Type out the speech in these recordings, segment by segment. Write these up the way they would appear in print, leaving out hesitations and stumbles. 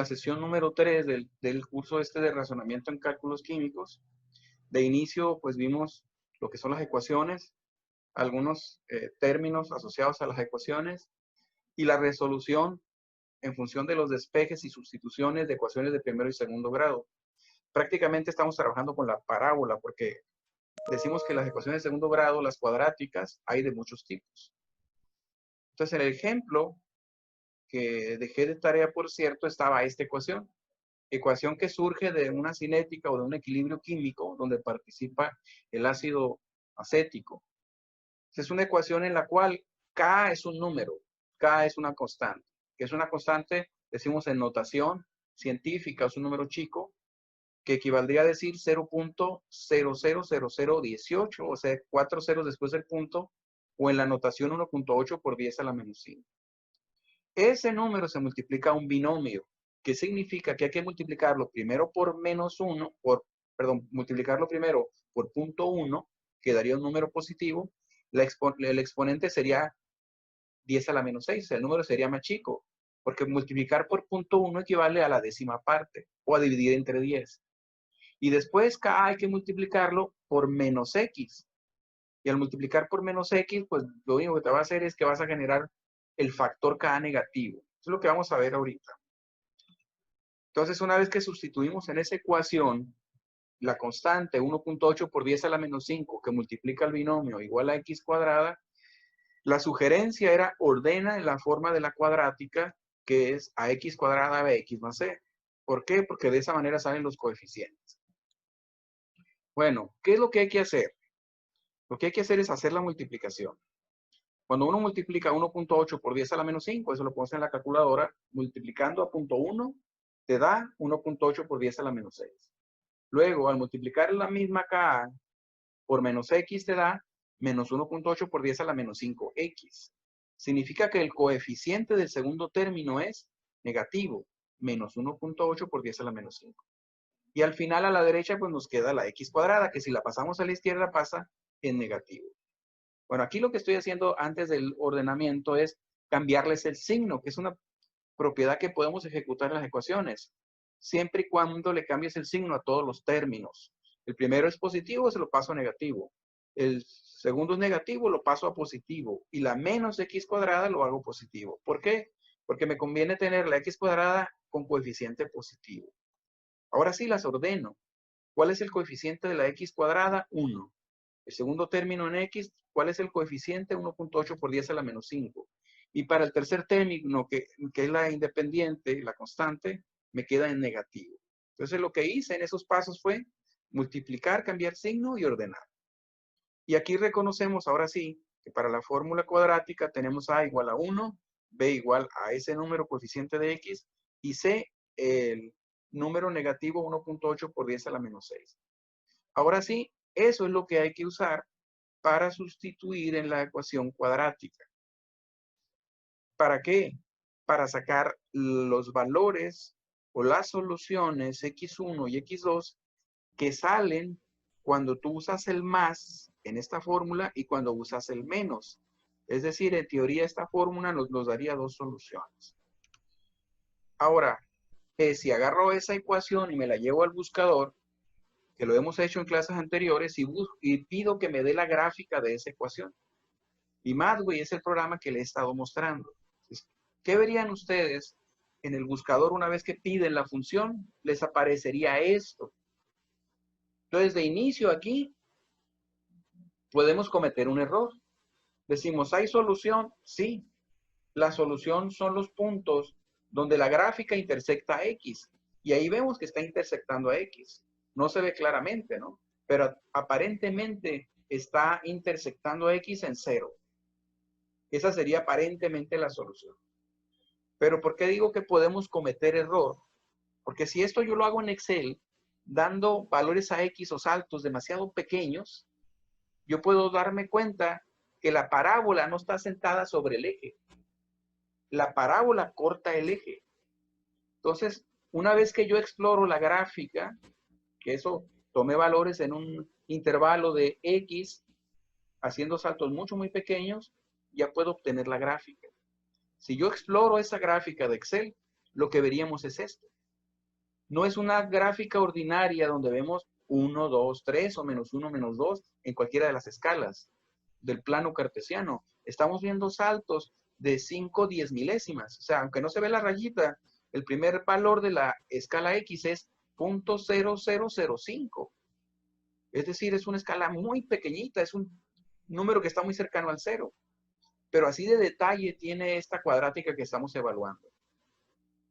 la sesión número 3 del curso de razonamiento en cálculos químicos. De inicio, pues vimos lo que son las ecuaciones, algunos términos asociados a las ecuaciones y la resolución en función de los despejes y sustituciones de ecuaciones de primero y segundo grado. Prácticamente estamos trabajando con la parábola porque decimos que las ecuaciones de segundo grado, las cuadráticas, hay de muchos tipos. Entonces, en el ejemplo que dejé de tarea, por cierto, estaba esta ecuación que surge de una cinética o de un equilibrio químico donde participa el ácido acético. Es una ecuación en la cual K es un número, K es una constante, que es una constante, decimos en notación científica, es un número chico, que equivaldría a decir 0.000018, o sea, 4 ceros después del punto, o en la notación 1.8 por 10 a la menos 5. Ese número se multiplica a un binomio, que significa que hay que multiplicarlo primero por menos 1, multiplicarlo primero por 0.1, que daría un número positivo. El exponente sería 10 a la menos 6, el número sería más chico, porque multiplicar por 0.1 equivale a la décima parte, o a dividir entre 10. Y después K hay que multiplicarlo por menos X. Y al multiplicar por menos X, pues lo único que te va a hacer es que vas a generar el factor K negativo. Eso es lo que vamos a ver ahorita. Entonces, una vez que sustituimos en esa ecuación la constante 1.8 por 10 a la menos 5 que multiplica el binomio igual a X cuadrada, la sugerencia era ordena en la forma de la cuadrática, que es a X cuadrada Bx más C. ¿Por qué? Porque de esa manera salen los coeficientes. Bueno, ¿qué es lo que hay que hacer? Lo que hay que hacer es hacer la multiplicación. Cuando uno multiplica 1.8 por 10 a la menos 5, eso lo pones en la calculadora, multiplicando a 0.1, te da 1.8 por 10 a la menos 6. Luego, al multiplicar la misma K por menos X, te da menos 1.8 por 10 a la menos 5X. Significa que el coeficiente del segundo término es negativo, menos 1.8 por 10 a la menos 5. Y al final, a la derecha, pues nos queda la X cuadrada, que si la pasamos a la izquierda pasa en negativo. Bueno, aquí lo que estoy haciendo antes del ordenamiento es cambiarles el signo, que es una propiedad que podemos ejecutar en las ecuaciones, siempre y cuando le cambies el signo a todos los términos. El primero es positivo, se lo paso a negativo. El segundo es negativo, lo paso a positivo. Y la menos X cuadrada lo hago positivo. ¿Por qué? Porque me conviene tener la X cuadrada con coeficiente positivo. Ahora sí las ordeno. ¿Cuál es el coeficiente de la X cuadrada? 1. El segundo término en X, ¿cuál es el coeficiente? 1.8 por 10 a la menos 5. Y para el tercer término, que es la independiente, la constante, me queda en negativo. Entonces lo que hice en esos pasos fue multiplicar, cambiar signo y ordenar. Y aquí reconocemos ahora sí que para la fórmula cuadrática tenemos A igual a 1, B igual a ese número coeficiente de X y C el número negativo 1.8 por 10 a la menos 6. Ahora sí, eso es lo que hay que usar para sustituir en la ecuación cuadrática. ¿Para qué? Para sacar los valores o las soluciones x1 y x2 que salen cuando tú usas el más en esta fórmula y cuando usas el menos. Es decir, en teoría esta fórmula nos daría dos soluciones. Ahora, si agarro esa ecuación y me la llevo al buscador, que lo hemos hecho en clases anteriores, y pido que me dé la gráfica de esa ecuación. Y Mathway es el programa que le he estado mostrando. Entonces, ¿qué verían ustedes en el buscador una vez que piden la función? Les aparecería esto. Entonces, de inicio aquí, podemos cometer un error. Decimos, ¿hay solución? Sí. La solución son los puntos donde la gráfica intersecta a X. Y ahí vemos que está intersectando a X. No se ve claramente, ¿no? Pero aparentemente está intersectando a X en 0. Esa sería aparentemente la solución. Pero ¿por qué digo que podemos cometer error? Porque si esto yo lo hago en Excel, dando valores a X o saltos demasiado pequeños, yo puedo darme cuenta que la parábola no está sentada sobre el eje. La parábola corta el eje. Entonces, una vez que yo exploro la gráfica, que eso tomé valores en un intervalo de X, haciendo saltos muy pequeños, ya puedo obtener la gráfica. Si yo exploro esa gráfica de Excel, lo que veríamos es esto. No es una gráfica ordinaria donde vemos 1, 2, 3 o -1, -2 en cualquiera de las escalas del plano cartesiano. Estamos viendo saltos de 5 10 milésimas. O sea, aunque no se ve la rayita, el primer valor de la escala X es 0.0005. Es decir, es una escala muy pequeñita, es un número que está muy cercano al cero. Pero así de detalle tiene esta cuadrática que estamos evaluando.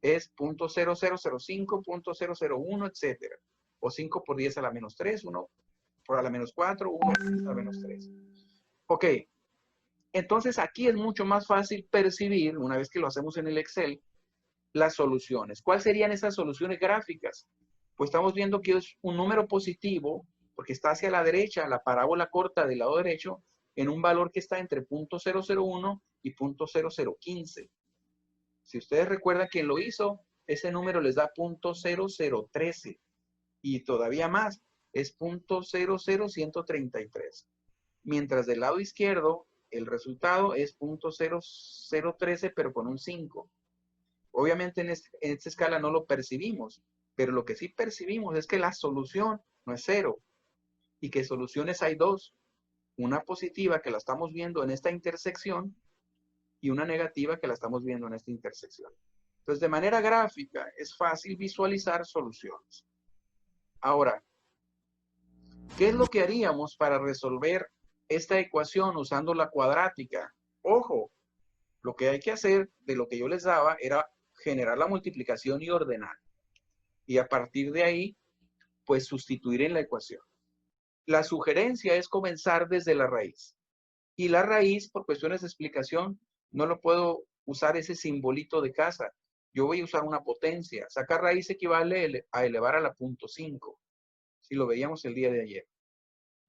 Es 0.0005, 0.001, etcétera. O 5 por 10 a la menos 3, 1 por la menos 4, 1 por 10 a la menos 3. Ok, entonces aquí es mucho más fácil percibir, una vez que lo hacemos en el Excel, las soluciones. ¿Cuáles serían esas soluciones gráficas? Pues estamos viendo que es un número positivo, porque está hacia la derecha, la parábola corta del lado derecho, en un valor que está entre 0.001 y 0.0015. Si ustedes recuerdan quién lo hizo, ese número les da 0.0013 y todavía más, es 0.00133. Mientras del lado izquierdo, el resultado es 0.0013 pero con un 5. Obviamente en esta escala no lo percibimos, pero lo que sí percibimos es que la solución no es 0 y que soluciones hay dos. Una positiva que la estamos viendo en esta intersección y una negativa que la estamos viendo en esta intersección. Entonces, de manera gráfica, es fácil visualizar soluciones. Ahora, ¿qué es lo que haríamos para resolver esta ecuación usando la cuadrática? Ojo, lo que hay que hacer de lo que yo les daba era generar la multiplicación y ordenar. Y a partir de ahí, pues sustituir en la ecuación. La sugerencia es comenzar desde la raíz. Y la raíz, por cuestiones de explicación, no lo puedo usar ese simbolito de casa. Yo voy a usar una potencia. Sacar raíz equivale a elevar a la 0.5. Si lo veíamos el día de ayer.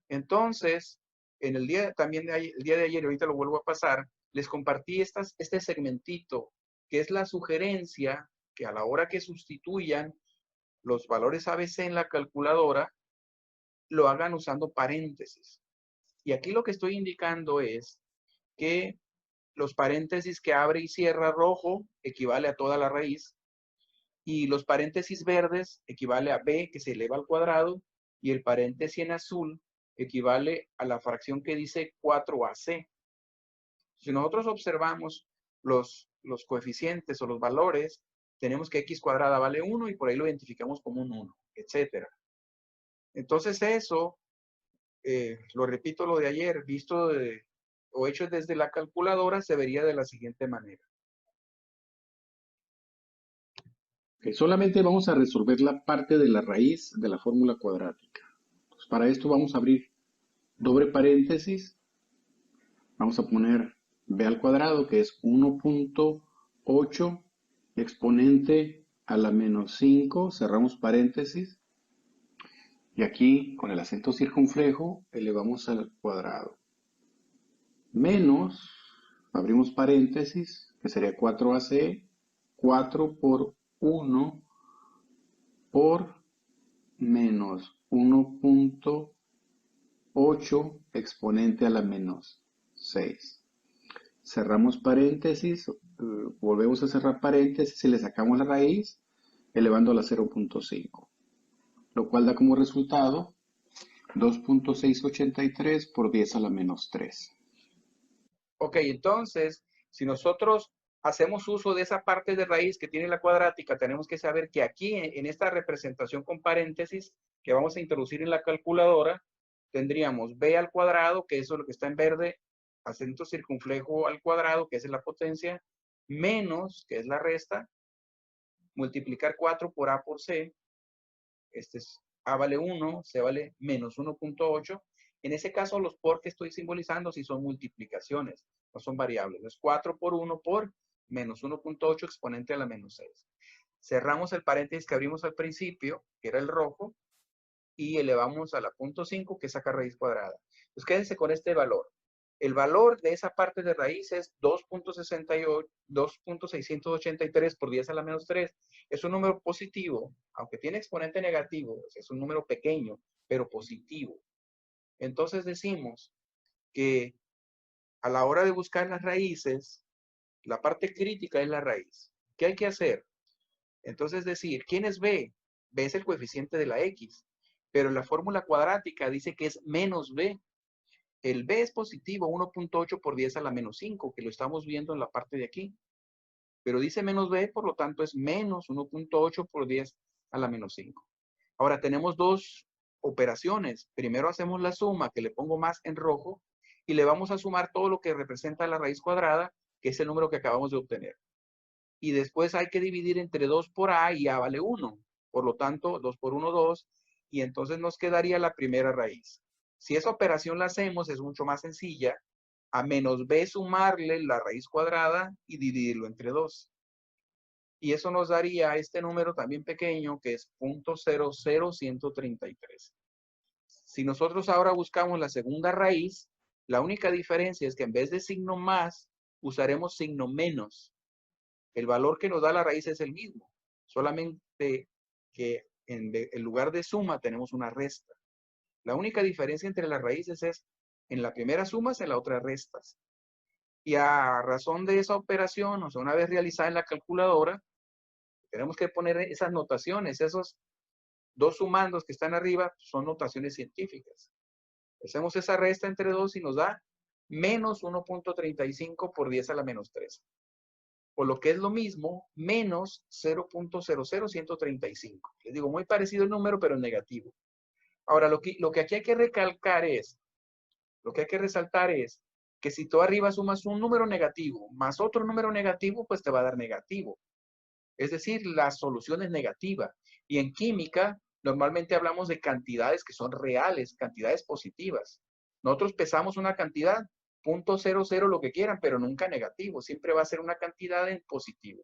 Entonces, en el día también el día de ayer, ahorita lo vuelvo a pasar, les compartí este segmentito, que es la sugerencia que a la hora que sustituyan los valores ABC en la calculadora, lo hagan usando paréntesis. Y aquí lo que estoy indicando es que los paréntesis que abre y cierra rojo equivale a toda la raíz y los paréntesis verdes equivale a b que se eleva al cuadrado y el paréntesis en azul equivale a la fracción que dice 4ac. Si nosotros observamos los coeficientes o los valores, tenemos que x cuadrada vale 1 y por ahí lo identificamos como un 1, etc. Entonces eso, lo repito lo de ayer, visto o hecho desde la calculadora, se vería de la siguiente manera. Okay, solamente vamos a resolver la parte de la raíz de la fórmula cuadrática. Pues para esto vamos a abrir doble paréntesis. Vamos a poner b al cuadrado, que es 1.8 exponente a la menos 5. Cerramos paréntesis. Y aquí, con el acento circunflejo, elevamos al cuadrado. Menos, abrimos paréntesis, que sería 4ac, 4 por 1 por menos 1.8 exponente a la menos 6. Cerramos paréntesis, volvemos a cerrar paréntesis y le sacamos la raíz, elevando a la 0.5, lo cual da como resultado 2.683 por 10 a la menos 3. Ok, entonces, si nosotros hacemos uso de esa parte de raíz que tiene la cuadrática, tenemos que saber que aquí en esta representación con paréntesis que vamos a introducir en la calculadora, tendríamos b al cuadrado, que eso es lo que está en verde, acento circunflejo al cuadrado, que es la potencia, menos, que es la resta, multiplicar 4 por a por c, este es a vale 1, c vale menos 1.8. En ese caso, los por que estoy simbolizando sí son multiplicaciones, no son variables. Es 4 por 1 por menos 1.8 exponente a la menos 6. Cerramos el paréntesis que abrimos al principio, que era el rojo, y elevamos a la 0.5, que es sacar raíz cuadrada. Pues quédense con este valor. El valor de esa parte de raíz es 2.683 por 10 a la menos 3. Es un número positivo, aunque tiene exponente negativo, es un número pequeño, pero positivo. Entonces decimos que a la hora de buscar las raíces, la parte crítica es la raíz. ¿Qué hay que hacer? Entonces, es decir, ¿quién es b? B es el coeficiente de la x, pero la fórmula cuadrática dice que es menos b. El b es positivo, 1.8 por 10 a la menos 5, que lo estamos viendo en la parte de aquí. Pero dice menos b, por lo tanto es menos 1.8 por 10 a la menos 5. Ahora tenemos dos operaciones. Primero hacemos la suma, que le pongo más en rojo, y le vamos a sumar todo lo que representa la raíz cuadrada, que es el número que acabamos de obtener. Y después hay que dividir entre 2 por a y a vale 1. Por lo tanto, 2 por 1, 2. Y entonces nos quedaría la primera raíz. Si esa operación la hacemos, es mucho más sencilla. A menos b sumarle la raíz cuadrada y dividirlo entre 2. Y eso nos daría este número también pequeño, que es 0.00133. Si nosotros ahora buscamos la segunda raíz, la única diferencia es que en vez de signo más, usaremos signo menos. El valor que nos da la raíz es el mismo, solamente que en lugar de suma tenemos una resta. La única diferencia entre las raíces es en la primera sumas, en la otra restas. Y a razón de esa operación, o sea, una vez realizada en la calculadora, tenemos que poner esas notaciones, esos dos sumandos que están arriba son notaciones científicas. Hacemos esa resta entre 2 y nos da menos 1.35 por 10 a la menos 3. O lo que es lo mismo, menos 0.00135. Les digo, muy parecido el número, pero en negativo. Ahora, lo que aquí hay que recalcar es, lo que hay que resaltar es que si tú arriba sumas un número negativo más otro número negativo, pues te va a dar negativo. Es decir, la solución es negativa. Y en química, normalmente hablamos de cantidades que son reales, cantidades positivas. Nosotros pesamos una cantidad, 0.00 lo que quieran, pero nunca negativo. Siempre va a ser una cantidad en positivo.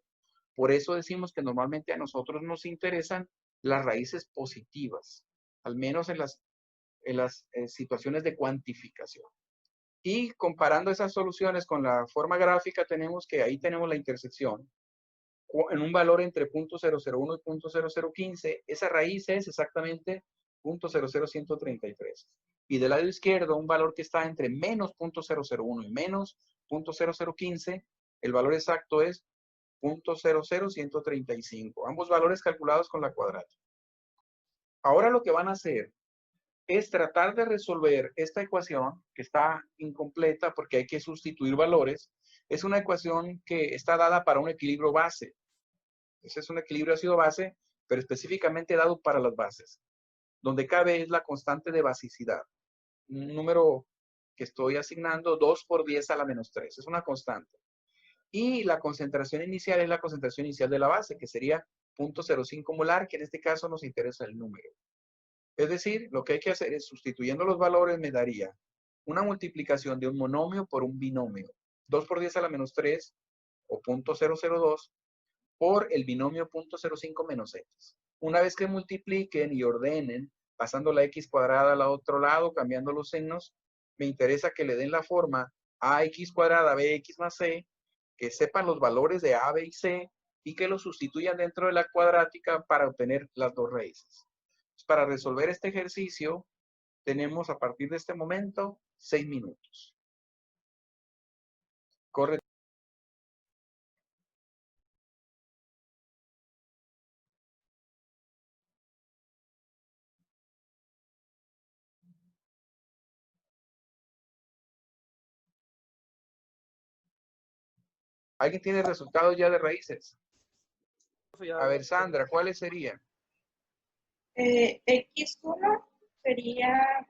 Por eso decimos que normalmente a nosotros nos interesan las raíces positivas, al menos en las situaciones de cuantificación. Y comparando esas soluciones con la forma gráfica, tenemos que ahí tenemos la intersección en un valor entre 0.001 y 0.0015, esa raíz es exactamente 0.00133. Y del lado izquierdo, un valor que está entre menos 0.001 y menos 0.0015, el valor exacto es 0.00135. Ambos valores calculados con la cuadrática. Ahora lo que van a hacer es tratar de resolver esta ecuación que está incompleta porque hay que sustituir valores. Es una ecuación que está dada para un equilibrio base. Ese es un equilibrio ácido-base, pero específicamente dado para las bases. Donde cabe es la constante de basicidad. Un número que estoy asignando 2 por 10 a la menos 3. Es una constante. Y la concentración inicial es la concentración inicial de la base, que sería 0.05 molar, que en este caso nos interesa el número. Es decir, lo que hay que hacer es, sustituyendo los valores, me daría una multiplicación de un monomio por un binomio. 2 por 10 a la menos 3, o 0.002, por el binomio 0.05 menos x. Una vez que multipliquen y ordenen, pasando la x cuadrada al otro lado, cambiando los signos, me interesa que le den la forma ax cuadrada bx más c, que sepan los valores de a, b y c, y que los sustituyan dentro de la cuadrática para obtener las dos raíces. Para resolver este ejercicio, tenemos a partir de este momento 6 minutos. Corre. ¿Alguien tiene resultados ya de raíces? A ver, Sandra, ¿cuáles serían? X1 sería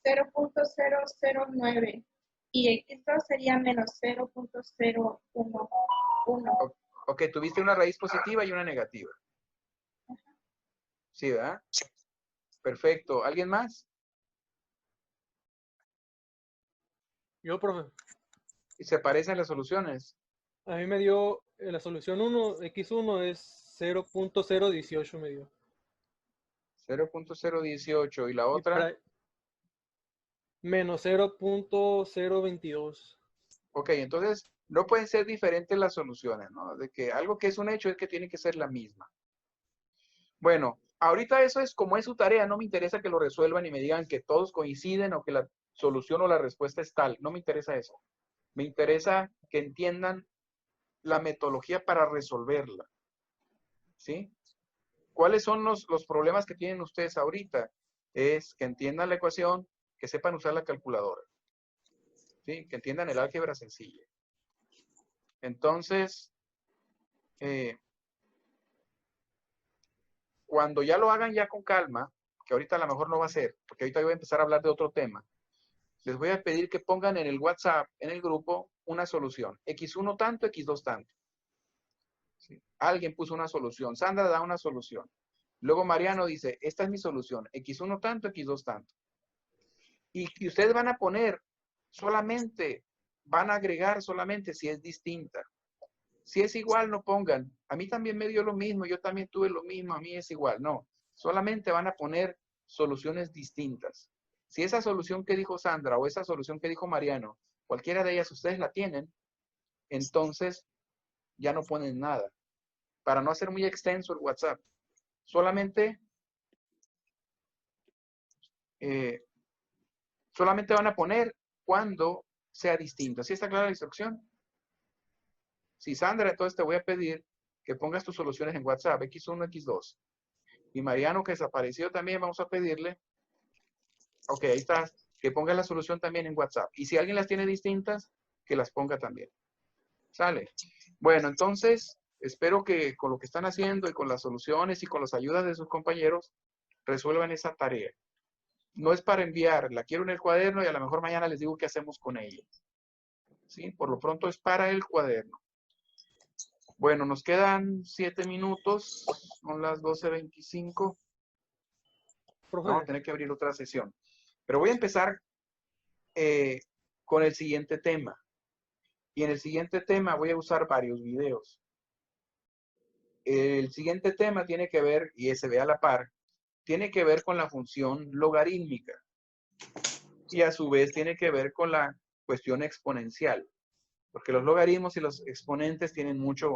0.009 y X2 sería menos 0.011. Ok, tuviste una raíz positiva y una negativa. Sí, ¿verdad? Perfecto. ¿Alguien más? Yo, profe, ¿Y se parecen las soluciones? a mí me dio la solución 1, X1 es 0.018 me dio. 0.018 y la Y otra. para menos 0.022. Ok, entonces no pueden ser diferentes las soluciones, ¿no? De que algo que es un hecho es que tiene que ser la misma. Bueno, ahorita eso es como es su tarea, no me interesa que lo resuelvan y me digan que todos coinciden o que la solución o la respuesta es tal, no me interesa eso. Me interesa que entiendan la metodología para resolverla. ¿Sí? ¿Cuáles son los problemas que tienen ustedes ahorita? Es que entiendan la ecuación, que sepan usar la calculadora. ¿Sí? Que entiendan el álgebra sencilla. Entonces, cuando ya lo hagan ya con calma, que ahorita a lo mejor no va a ser, porque ahorita voy a empezar a hablar de otro tema, les voy a pedir que pongan en el WhatsApp, en el grupo, una solución. X1 tanto, X2 tanto. ¿Sí? Alguien puso una solución. Sandra da una solución. Luego Mariano dice, esta es mi solución. X1 tanto, X2 tanto. Y ustedes van a poner solamente, van a agregar solamente si es distinta. Si es igual, no pongan. A mí también me dio lo mismo, yo también tuve lo mismo, a mí es igual. No, solamente van a poner soluciones distintas. Si esa solución que dijo Sandra o esa solución que dijo Mariano, cualquiera de ellas ustedes la tienen, entonces ya no ponen nada. Para no hacer muy extenso el WhatsApp. Solamente van a poner cuando sea distinto. ¿Sí está clara la instrucción? Si Sandra, entonces te voy a pedir que pongas tus soluciones en WhatsApp, X1, X2. Y Mariano, que desapareció también, vamos a pedirle, ok, ahí está, que ponga la solución también en WhatsApp. Y si alguien las tiene distintas, que las ponga también. ¿Sale? Bueno, entonces, espero que con lo que están haciendo y con las soluciones y con las ayudas de sus compañeros, resuelvan esa tarea. No es para enviar, la quiero en el cuaderno y a lo mejor mañana les digo qué hacemos con ella. ¿Sí? Por lo pronto es para el cuaderno. Bueno, nos quedan 7 minutos, son las 12:25. Vamos a tener que abrir otra sesión. Pero voy a empezar con el siguiente tema. Y en el siguiente tema voy a usar varios videos. El siguiente tema tiene que ver, y se ve a la par, tiene que ver con la función logarítmica. Y a su vez tiene que ver con la cuestión exponencial. Porque los logaritmos y los exponentes tienen mucha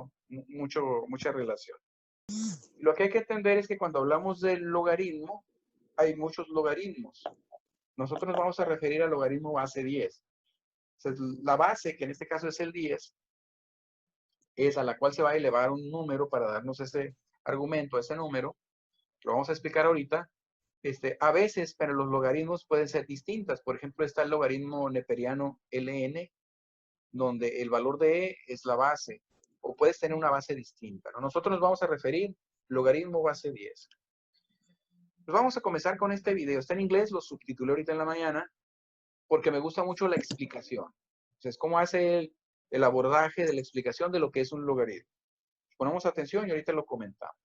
relación. Lo que hay que entender es que cuando hablamos del logaritmo, hay muchos logaritmos. Nosotros nos vamos a referir al logaritmo base 10. Entonces, la base, que en este caso es el 10, es a la cual se va a elevar un número para darnos ese argumento, ese número. Lo vamos a explicar ahorita. A veces, pero los logaritmos pueden ser distintas. Por ejemplo, está el logaritmo neperiano ln, donde el valor de e es la base, o puedes tener una base distinta, ¿no? Nosotros nos vamos a referir logaritmo base 10. Pues vamos a comenzar con este video. Está en inglés, lo subtitulé ahorita en la mañana, porque me gusta mucho la explicación. Entonces, cómo hace el abordaje de la explicación de lo que es un logaritmo. Ponemos atención y ahorita lo comentamos.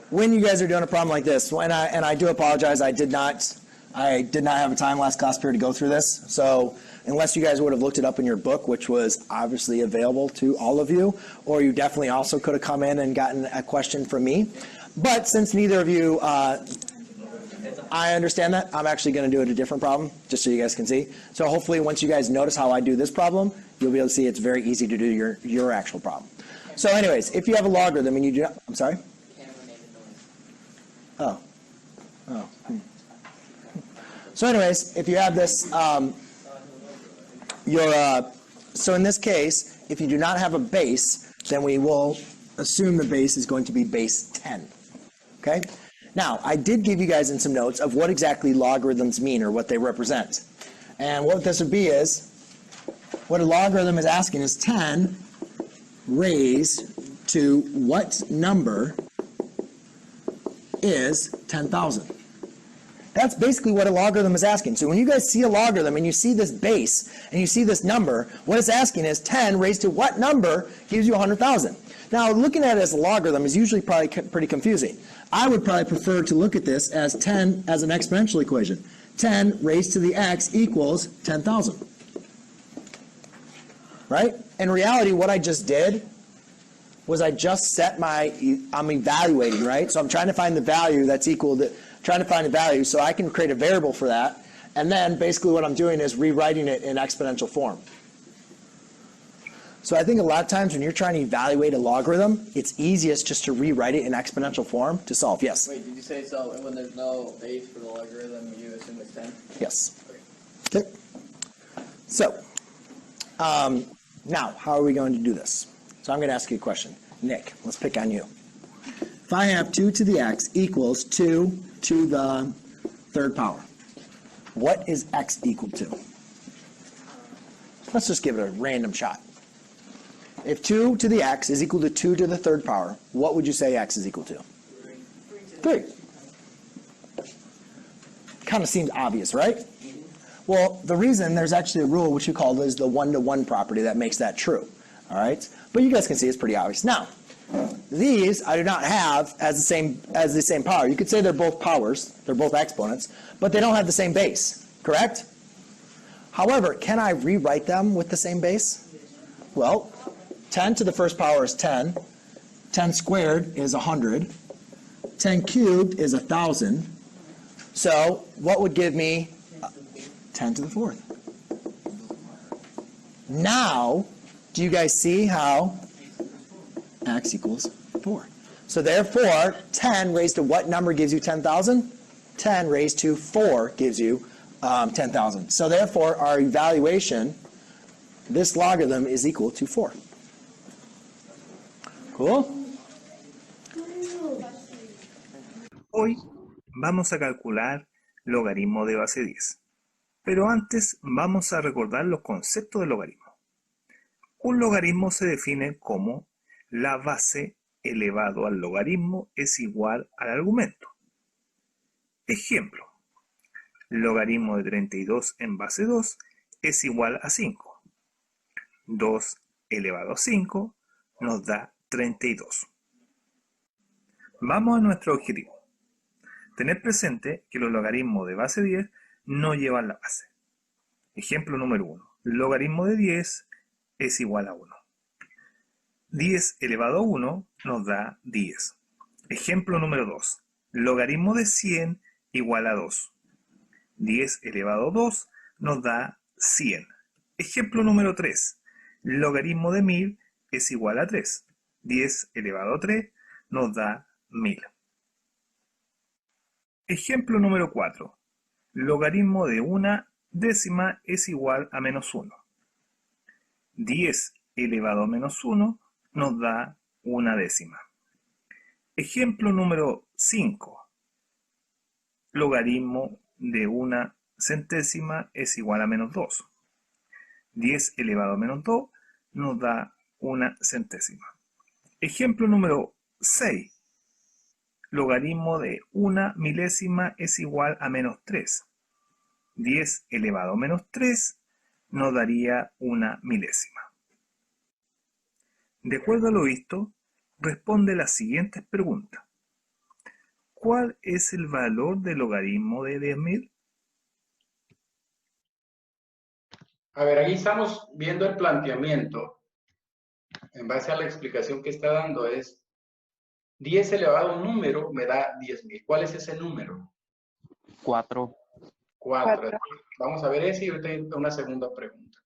When you guys are doing a problem like this, and I do apologize, I did not have a time last class period to go through this. So unless you guys would have looked it up in your book, which was obviously available to all of you, or you definitely also could have come in and gotten a question from me. But since neither of you, I understand that, I'm actually going to do it a different problem, just so you guys can see. So hopefully once you guys notice how I do this problem, you'll be able to see it's very easy to do your actual problem. So anyways, if you have a logarithm and you do not, I'm sorry? Oh. So anyways, if you have this, so in this case, if you do not have a base, then we will assume the base is going to be base 10. Okay? Now, I did give you guys in some notes of what exactly logarithms mean or what they represent. And what this would be is, what a logarithm is asking is 10 raised to what number is 10,000. That's basically what a logarithm is asking. So when you guys see a logarithm and you see this base and you see this number, what it's asking is 10 raised to what number gives you 100,000. Now, looking at it as a logarithm is usually probably pretty confusing. I would probably prefer to look at this as 10 as an exponential equation. 10 raised to the x equals 10,000. Right? In reality, what I just did was I just set I'm evaluating, right? So I'm trying to find the value that's equal to, trying to find a value so I can create a variable for that. And then basically what I'm doing is rewriting it in exponential form. So I think a lot of times when you're trying to evaluate a logarithm, it's easiest just to rewrite it in exponential form to solve. Yes? Wait, did you say so when there's no base for the logarithm, you assume it's 10? Yes. Okay. So, Now, how are we going to do this? So I'm going to ask you a question. Nick, let's pick on you. If I have 2 to the x equals 2 to the third power, what is x equal to? Let's just give it a random shot. If 2 to the x is equal to 2 to the third power, what would you say x is equal to? 3. Kind of seems obvious, right? Well, the reason, there's actually a rule which we call is the 1-to-1 property that makes that true. All right? But you guys can see it's pretty obvious. Now, these I do not have as the same power. You could say they're both powers, they're both exponents, but they don't have the same base, correct? However, can I rewrite them with the same base? Well, 10 to the first power is 10. 10 squared is 100. 10 cubed is 1,000. So what would give me 10 to the fourth? Now, do you guys see how x equals 4? So therefore, 10 raised to what number gives you 10,000? 10 raised to 4 gives you 10,000. So therefore, our evaluation, this logarithm is equal to 4. Cool? Hoy vamos a calcular logaritmo de base 10. Pero antes vamos a recordar los conceptos de logaritmo. Un logaritmo se define como la base elevado al logaritmo es igual al argumento. Ejemplo, logaritmo de 32 en base 2 es igual a 5. 2 elevado a 5 nos da 32. Vamos a nuestro objetivo. Tener presente que los logaritmos de base 10 no llevan la base. Ejemplo número 1. Logaritmo de 10 es igual a 1. 10 elevado a 1 nos da 10. Ejemplo número 2. Logaritmo de 100 igual a 2. 10 elevado a 2 nos da 100. Ejemplo número 3. Logaritmo de 1000 es igual a 3. 10 elevado a 3 nos da 1000. Ejemplo número 4. Logaritmo de una décima es igual a menos 1. 10 elevado a menos 1 nos da una décima. Ejemplo número 5. Logaritmo de una centésima es igual a menos 2. 10 elevado a menos 2 nos da una centésima. Ejemplo número 6. Logaritmo de una milésima es igual a menos 3. 10 elevado a menos 3 nos daría una milésima. De acuerdo a lo visto, responde las siguientes preguntas. ¿Cuál es el valor del logaritmo de 10.000? A ver, aquí estamos viendo el planteamiento. En base a la explicación que está dando es 10 elevado a un número me da 10.000. ¿Cuál es ese número? 4. 4. Vamos a ver ese y ahorita una segunda pregunta.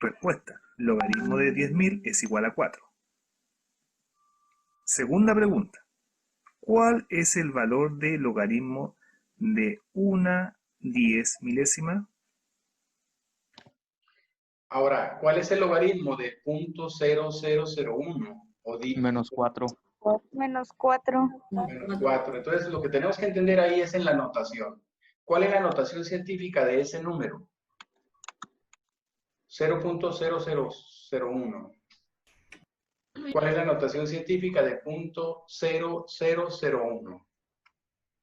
Respuesta. Logaritmo de 10.000 es igual a 4. Segunda pregunta. ¿Cuál es el valor de logaritmo de una 10 milésima? Ahora, ¿cuál es el logaritmo de .0001? Menos 4. Menos 4. Menos 4. Entonces, lo que tenemos que entender ahí es en la notación. ¿Cuál es la notación científica de ese número? 0.0001. ¿Cuál es la notación científica de .0001?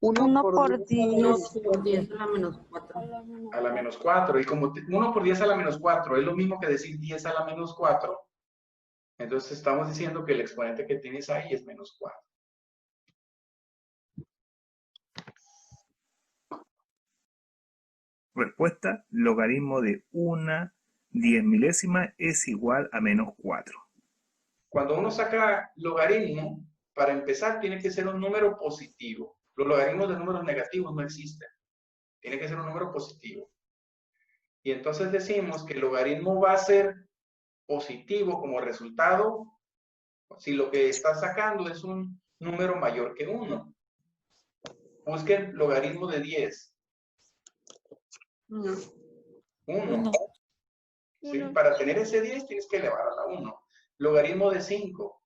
1 por 10. 1 por 10 a la menos 4. A la menos 4. Y como 1 por 10 a la menos 4 es lo mismo que decir 10 a la menos 4, entonces estamos diciendo que el exponente que tienes ahí es menos 4. Respuesta. Logaritmo de una 10 milésima es igual a menos 4. Cuando uno saca logaritmo, para empezar tiene que ser un número positivo. Los logaritmos de números negativos no existen. Tiene que ser un número positivo. Y entonces decimos que el logaritmo va a ser positivo como resultado si lo que está sacando es un número mayor que 1. Busquen logaritmo de 10. 1. ¿Sí? Para tener ese 10 tienes que elevar a la 1. Logaritmo de 5.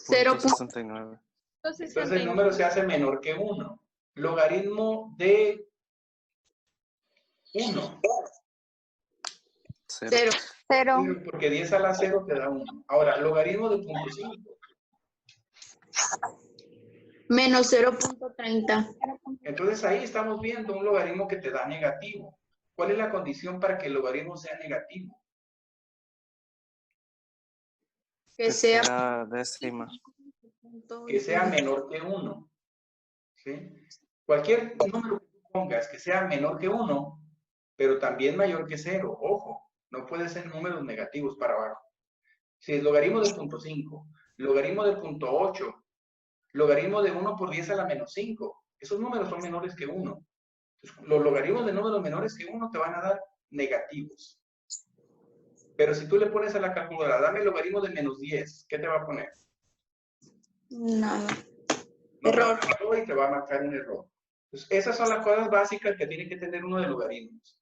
0.69. Entonces el número se hace menor que 1. Logaritmo de 1. 0. 0. Porque 10 a la 0 te da 1. Ahora, logaritmo de 0.5. Menos 0.30. Entonces ahí estamos viendo un logaritmo que te da negativo. ¿Cuál es la condición para que el logaritmo sea negativo? Que sea décima. Que sea menor que 1. ¿Sí? Cualquier número que tú pongas que sea menor que 1, pero también mayor que 0. Ojo, no puede ser números negativos para abajo. Si es logaritmo de 0.5, logaritmo de 0.8, logaritmo de 1 por 10 a la menos 5, esos números son menores que 1. Entonces, los logaritmos de números menores que 1 te van a dar negativos. Pero si tú le pones a la calculadora, dame el logaritmo de menos 10, ¿qué te va a poner? nada. No Error. Y te va a marcar un error. Entonces, esas son las cosas básicas que tiene que tener uno de logaritmos.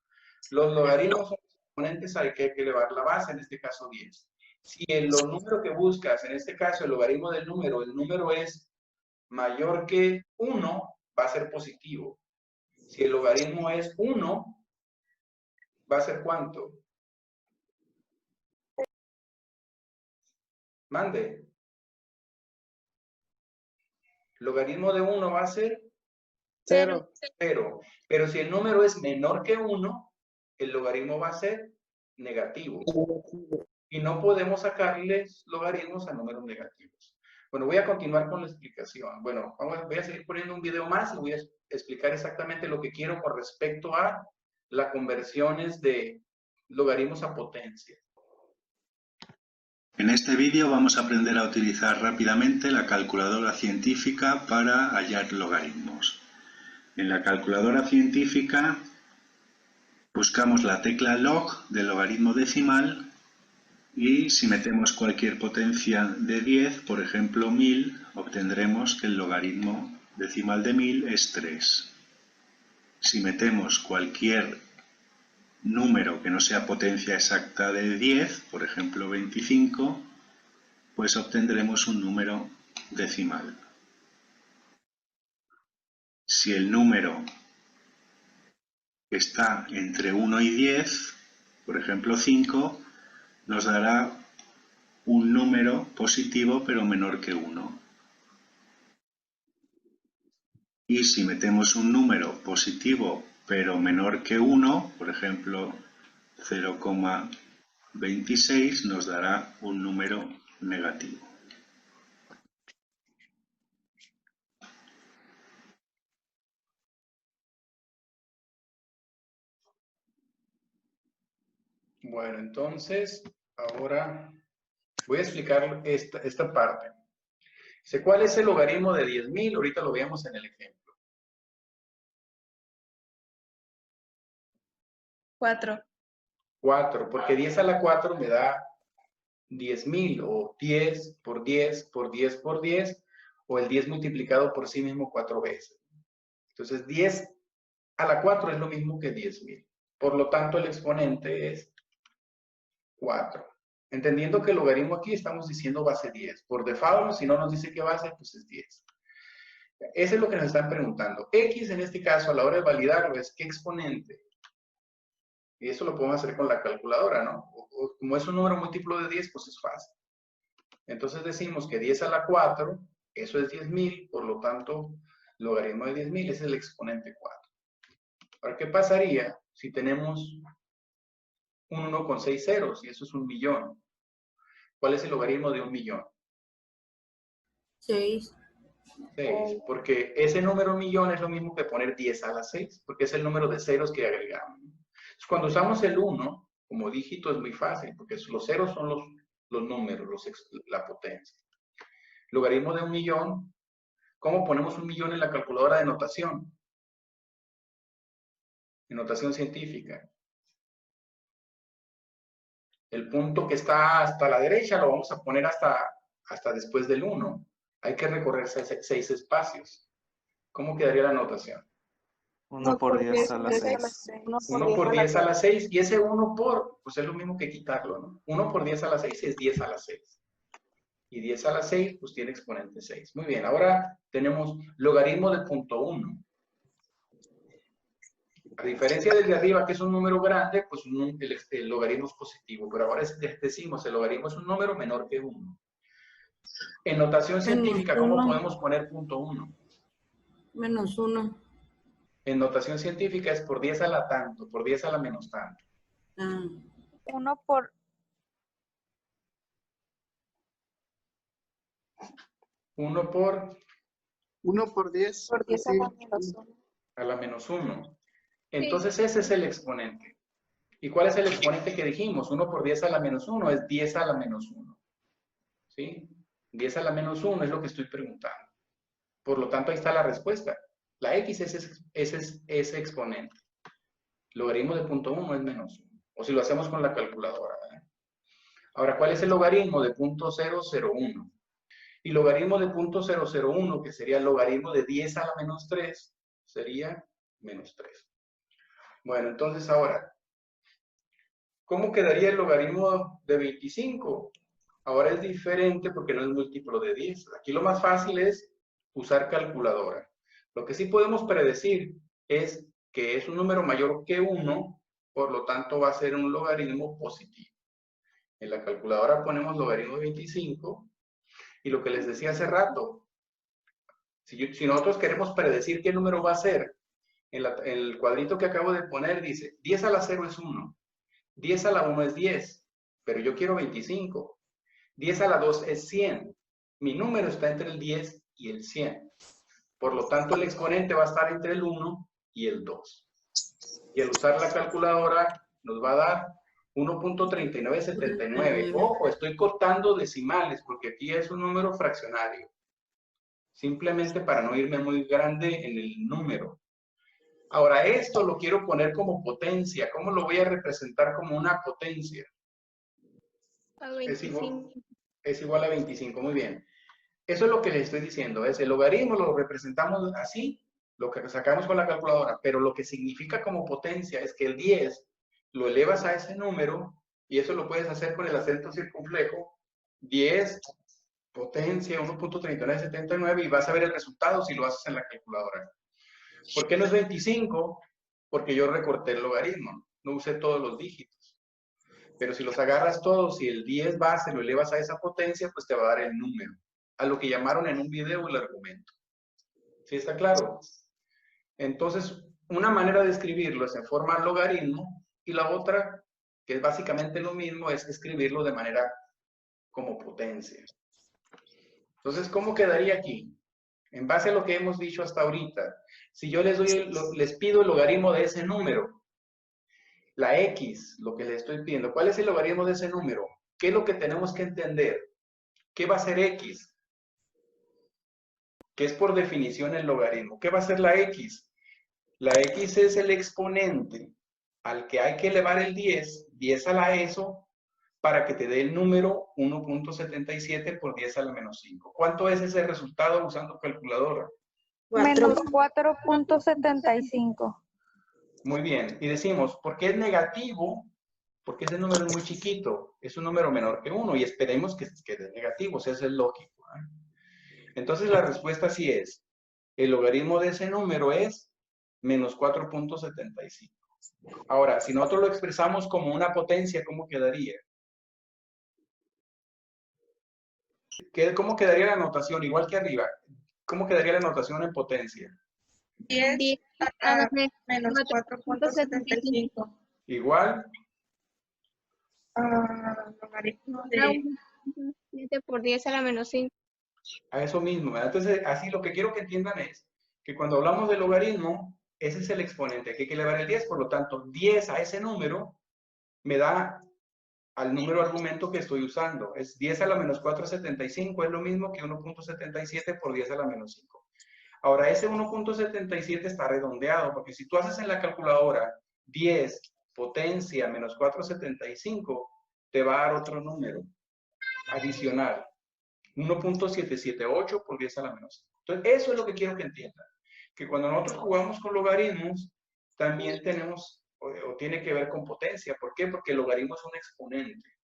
Los logaritmos son exponentes al que hay que elevar la base, en este caso 10. Si el número que buscas, en este caso el logaritmo del número, el número es mayor que 1, va a ser positivo. Si el logaritmo es 1, ¿va a ser cuánto? Mande. Logaritmo de 1 va a ser 0. 0. Pero si el número es menor que 1, el logaritmo va a ser negativo. Y no podemos sacarles logaritmos a números negativos. Bueno, voy a continuar con la explicación. Bueno, voy a seguir poniendo un video más y voy a explicar exactamente lo que quiero con respecto a las conversiones de logaritmos a potencia. En este vídeo vamos a aprender a utilizar rápidamente la calculadora científica para hallar logaritmos. En la calculadora científica buscamos la tecla log del logaritmo decimal y si metemos cualquier potencia de 10, por ejemplo 1000, obtendremos que el logaritmo decimal de 1000 es 3. Si metemos cualquier número que no sea potencia exacta de 10, por ejemplo 25, pues obtendremos un número decimal. Si el número está entre 1 y 10, por ejemplo 5, nos dará un número positivo pero menor que 1. Y si metemos un número positivo pero menor que 1, por ejemplo 0,26, nos dará un número negativo. Bueno, entonces, ahora voy a explicar esta parte. Dice, ¿cuál es el logaritmo de 10.000? Ahorita lo veamos en el ejemplo. 4. 4, porque 10 a la 4 me da 10.000, o 10 por 10 por 10 por 10, o el 10 multiplicado por sí mismo 4 veces. Entonces, 10 a la 4 es lo mismo que 10.000. Por lo tanto, el exponente es 4. Entendiendo que el logaritmo aquí estamos diciendo base 10. Por default, si no nos dice qué base, pues es 10. Eso es lo que nos están preguntando. X en este caso, a la hora de validarlo, es ¿qué exponente? Y eso lo podemos hacer con la calculadora, ¿no? O como es un número múltiplo de 10, pues es fácil. Entonces decimos que 10 a la 4, eso es 10.000, por lo tanto, logaritmo de 10.000 es el exponente 4. Ahora, ¿qué pasaría si tenemos un 1 con 6 ceros? Y eso es 1.000.000. ¿Cuál es el logaritmo de 1.000.000? 6. 6, porque ese número 1.000.000 es lo mismo que poner 10 a la 6, porque es el número de ceros que agregamos. Entonces, cuando usamos el 1 como dígito es muy fácil, porque los ceros son los números, la potencia. Logaritmo de 1.000.000, ¿cómo ponemos 1.000.000 en la calculadora de notación? En notación científica. El punto que está hasta la derecha lo vamos a poner hasta después del 1. Hay que recorrer 6 espacios. ¿Cómo quedaría la notación? 1 por 10 a la 6. 1 por 10 a la 6. Y ese 1 por, pues es lo mismo que quitarlo, ¿no? 1 por 10 a la 6 es 10 a la 6. Y 10 a la 6, pues tiene exponente 6. Muy bien, ahora tenemos logaritmo de punto 1. A diferencia del de arriba, que es un número grande, pues el logaritmo es positivo. Pero ahora decimos, el logaritmo es un número menor que 1. En notación científica, ¿cómo podemos poner punto 1? Menos 1. En notación científica es por 10 a la tanto, por 10 a la menos tanto. 1 por... 1 por... 1 por 10. Por 10 a la menos 1. A la menos 1. Entonces ese es el exponente. ¿Y cuál es el exponente que dijimos? 1 por 10 a la menos 1 es 10 a la menos 1. ¿Sí? 10 a la menos 1 es lo que estoy preguntando. Por lo tanto, ahí está la respuesta. La x es ese exponente. Logaritmo de punto 1 es menos 1. O si lo hacemos con la calculadora. Ahora, ¿cuál es el logaritmo de punto 001? Y logaritmo de punto 001, que sería el logaritmo de 10 a la menos 3, sería menos 3. Bueno, entonces ahora, ¿cómo quedaría el logaritmo de 25? Ahora es diferente porque no es múltiplo de 10. Aquí lo más fácil es usar calculadora. Lo que sí podemos predecir es que es un número mayor que 1, por lo tanto va a ser un logaritmo positivo. En la calculadora ponemos logaritmo de 25 y lo que les decía hace rato, si nosotros queremos predecir qué número va a ser, en el cuadrito que acabo de poner dice 10 a la 0 es 1, 10 a la 1 es 10, pero yo quiero 25, 10 a la 2 es 100, mi número está entre el 10 y el 100. Por lo tanto, el exponente va a estar entre el 1 y el 2. Y al usar la calculadora nos va a dar 1.3979. Ojo, estoy cortando decimales porque aquí es un número fraccionario. Simplemente para no irme muy grande en el número. Ahora, esto lo quiero poner como potencia. ¿Cómo lo voy a representar como una potencia? A 25. Es igual a 25, muy bien. Eso es lo que les estoy diciendo, es el logaritmo lo representamos así, lo que sacamos con la calculadora, pero lo que significa como potencia es que el 10 lo elevas a ese número, y eso lo puedes hacer con el acento circunflejo, 10 potencia 1.3979, y vas a ver el resultado si lo haces en la calculadora. ¿Por qué no es 25? Porque yo recorté el logaritmo, no usé todos los dígitos. Pero si los agarras todos y el 10 base lo elevas a esa potencia, pues te va a dar el número. A lo que llamaron en un video el argumento. ¿Sí está claro? Entonces, una manera de escribirlo es en forma logaritmo y la otra, que es básicamente lo mismo, es escribirlo de manera como potencia. Entonces, ¿cómo quedaría aquí? En base a lo que hemos dicho hasta ahorita, si yo les pido el logaritmo de ese número, la x, lo que les estoy pidiendo, ¿cuál es el logaritmo de ese número? ¿Qué es lo que tenemos que entender? ¿Qué va a ser x? Que es por definición el logaritmo. ¿Qué va a ser la x? La x es el exponente al que hay que elevar el 10 a la ESO, para que te dé el número 1.77 por 10 a la menos 5. ¿Cuánto es ese resultado usando calculadora? Menos 4.75. Muy bien. Y decimos, ¿por qué es negativo? Porque ese número es muy chiquito. Es un número menor que 1 y esperemos que quede negativo. O sea, eso es lógico. Entonces la respuesta sí es, el logaritmo de ese número es menos 4.75. Ahora, si nosotros lo expresamos como una potencia, ¿cómo quedaría? ¿Cómo quedaría la notación? Igual que arriba. ¿Cómo quedaría la notación en potencia? 10 a menos 4.75. Igual. Logaritmo de 7 por 10 a la menos 5. A eso mismo, ¿verdad? Entonces, así lo que quiero que entiendan es que cuando hablamos de logaritmo, ese es el exponente, que hay que elevar el 10, por lo tanto, 10 a ese número me da al número argumento que estoy usando. Es 10 a la menos 4.75, es lo mismo que 1.77 por 10 a la menos 5. Ahora, ese 1.77 está redondeado, porque si tú haces en la calculadora 10 potencia menos 4.75, te va a dar otro número adicional. 1.778 por 10 a la menos 5. Entonces, eso es lo que quiero que entiendan. que cuando nosotros jugamos con logaritmos, también tenemos, o tiene que ver con potencia. ¿Por qué? Porque el logaritmo es un exponente.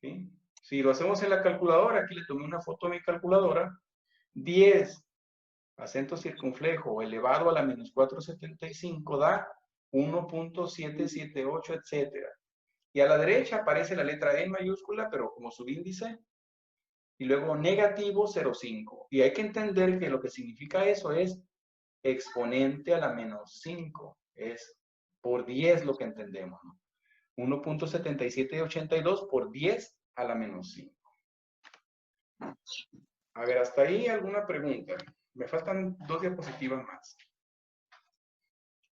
¿Sí? Si lo hacemos en la calculadora, aquí le tomé una foto a mi calculadora, 10 acento circunflejo elevado a la menos 475 da 1.778, etcétera. Y a la derecha aparece la letra E mayúscula, pero como subíndice, y luego negativo 0,5. Y hay que entender que lo que significa eso es exponente a la menos 5. Es por 10 lo que entendemos, ¿no? 1.7782 por 10 a la menos 5. A ver, hasta ahí alguna pregunta. Me faltan 2 diapositivas más.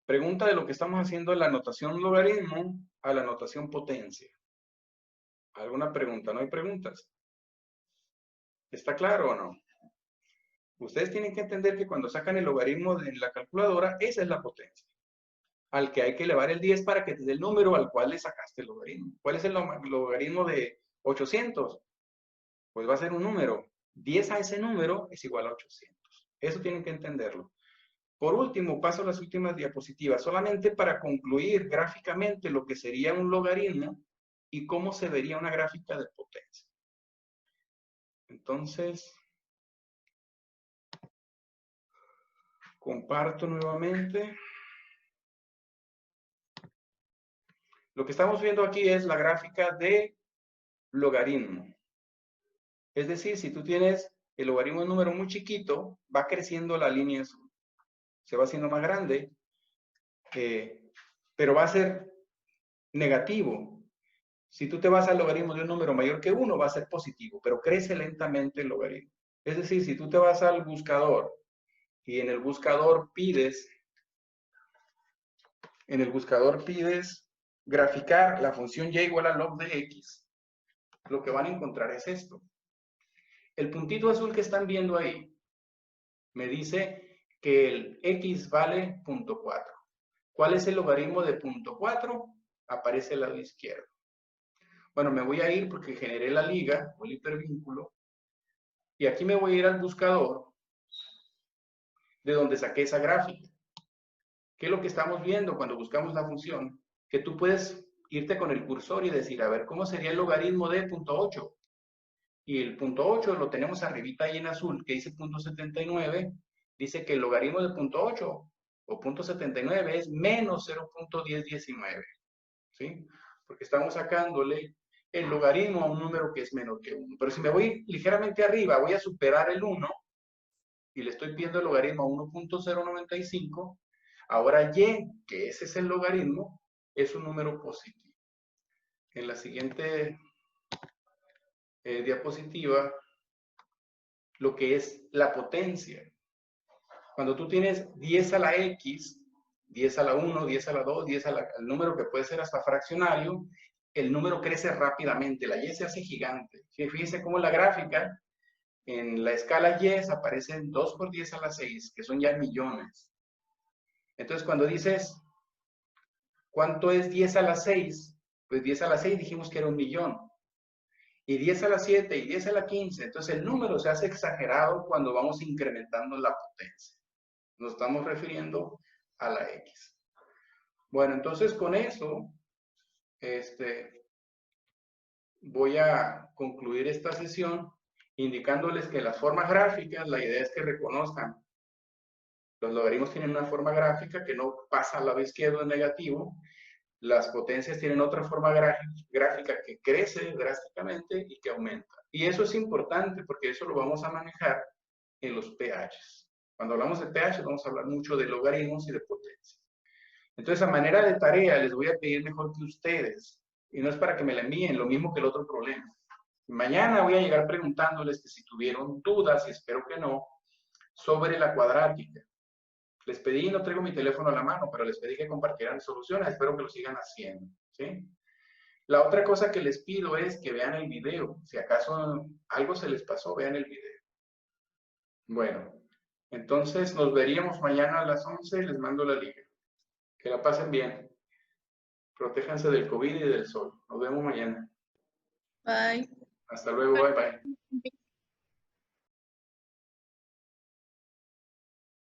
Pregunta de lo que estamos haciendo en la notación logaritmo a la notación potencia. ¿Alguna pregunta? ¿No hay preguntas? ¿Está claro o no? Ustedes tienen que entender que cuando sacan el logaritmo de la calculadora, esa es la potencia, al que hay que elevar el 10 para que te dé el número al cual le sacaste el logaritmo. ¿Cuál es el logaritmo de 800? Pues va a ser un número. 10 a ese número es igual a 800. Eso tienen que entenderlo. Por último, paso a las últimas diapositivas, solamente para concluir gráficamente lo que sería un logaritmo y cómo se vería una gráfica de potencia. Entonces, comparto nuevamente. Lo que estamos viendo aquí es la gráfica de logaritmo. Es decir, si tú tienes el logaritmo de un número muy chiquito, va creciendo la línea azul. Se va haciendo más grande, pero va a ser negativo. Si tú te vas al logaritmo de un número mayor que 1, va a ser positivo, pero crece lentamente el logaritmo. Es decir, si tú te vas al buscador y en el buscador pides graficar la función y igual a log de x, lo que van a encontrar es esto. El puntito azul que están viendo ahí me dice que el x vale 0.4. ¿Cuál es el logaritmo de 0.4? Aparece al lado izquierdo. Bueno, me voy a ir porque generé la liga o el hipervínculo. Y aquí me voy a ir al buscador de donde saqué esa gráfica. ¿Qué es lo que estamos viendo cuando buscamos la función? Que tú puedes irte con el cursor y decir, a ver, ¿cómo sería el logaritmo de 0.8? Y el 0.8 lo tenemos arribita ahí en azul, que dice 0.79. Dice que el logaritmo de 0.8 o 0.79 es menos 0.1019. ¿Sí? Porque estamos sacándole el logaritmo a un número que es menor que 1. Pero si me voy ligeramente arriba, voy a superar el 1 y le estoy pidiendo el logaritmo a 1.095. Ahora y, que ese es el logaritmo, es un número positivo. En la siguiente diapositiva, lo que es la potencia. Cuando tú tienes 10 a la x, 10 a la 1, 10 a la 2, 10 al número que puede ser hasta fraccionario, el número crece rápidamente, la y se hace gigante. Fíjense cómo la gráfica, en la escala y aparecen 2 por 10 a la 6, que son ya millones. Entonces, cuando dices, ¿cuánto es 10 a la 6? Pues 10 a la 6 dijimos que era 1.000.000. Y 10 a la 7 y 10 a la 15. Entonces, el número se hace exagerado cuando vamos incrementando la potencia. Nos estamos refiriendo a la x. Bueno, entonces con eso, voy a concluir esta sesión indicándoles que las formas gráficas, la idea es que reconozcan. Los logaritmos tienen una forma gráfica que no pasa al lado izquierdo en negativo. Las potencias tienen otra forma gráfica que crece drásticamente y que aumenta. Y eso es importante porque eso lo vamos a manejar en los pHs. Cuando hablamos de pH vamos a hablar mucho de logaritmos y de potencias. Entonces, a manera de tarea, les voy a pedir mejor que ustedes, y no es para que me la envíen, lo mismo que el otro problema. Mañana voy a llegar preguntándoles que si tuvieron dudas, y espero que no, sobre la cuadrática. Les pedí, no traigo mi teléfono a la mano, pero les pedí que compartieran soluciones, espero que lo sigan haciendo, ¿sí? La otra cosa que les pido es que vean el video. Si acaso algo se les pasó, vean el video. Bueno, entonces nos veríamos mañana a las 11, les mando la liga. Que la pasen bien. Protéjanse del COVID y del sol. Nos vemos mañana. Bye. Hasta luego, bye bye.